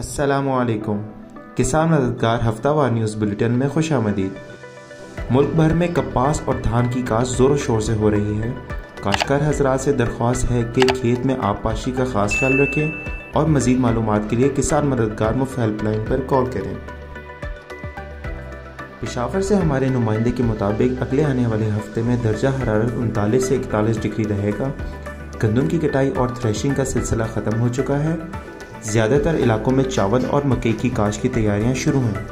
अस्सलामुअलैकुम। किसान मददगार हफ्तावार न्यूज़ बुलेटिन में खुश आमदीद। मुल्क भर में कपास और धान की काश्त ज़ोर शोर से हो रही है। काश्तकार हज़रात से दरख्वास्त है कि खेत में आबपाशी का खास ख्याल रखें और मज़ीद मालूमात के लिए किसान मददगार मुफ्त हेल्पलाइन पर कॉल करें। पेशावर से हमारे नुमाइंदे के मुताबिक अगले आने वाले हफ्ते में दर्जा हरारत 39 से 41 डिग्री रहेगा। गंदम की कटाई और थ्रेशिंग का सिलसिला ख़त्म हो चुका है। ज़्यादातर इलाकों में चावल और मकई की काश्त की तैयारियां शुरू हैं।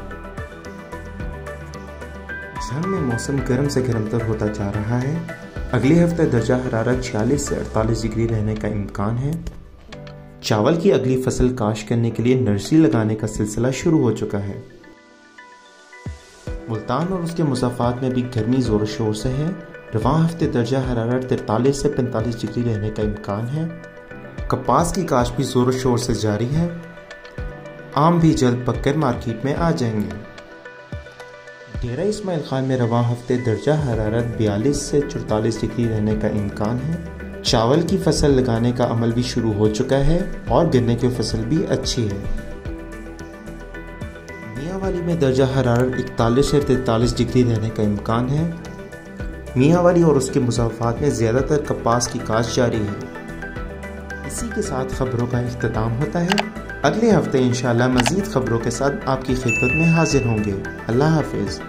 झंग में मौसम गर्म से गर्मतर होता जा रहा है। अगले हफ्ते दर्जा हरारत 46 से 48 डिग्री रहने का इम्कान है। चावल की अगली फसल काश्त करने के लिए नर्सरी लगाने का सिलसिला शुरू हो चुका है। मुल्तान और उसके मुज़ाफ़ात में भी गर्मी ज़ोर शोर से है। रवां हफ्ते दर्जा हरारत 43 से 45 डिग्री रहने का इम्कान है। कपास की काश्त भी ज़ोर शोर से जारी है। आम भी जल्द पककर मार्केट में आ जाएंगे। डेरा इस्माइल खान में रवां हफ्ते दर्जा हरारत 42 से 44 डिग्री रहने का इम्कान है। चावल की फसल लगाने का अमल भी शुरू हो चुका है और गन्ने की फसल भी अच्छी है। मियांवाली में दर्जा हरारत 41 से 43 डिग्री रहने का इम्कान है। मियांवाली और उसके मुज़ाफ़ात में ज़्यादातर कपास की काश्त जारी है। इसी के साथ खबरों का इख्तिताम होता है। अगले हफ्ते इंशाअल्लाह मज़ीद खबरों के साथ आपकी खिदमत में हाजिर होंगे। अल्लाह हाफिज़।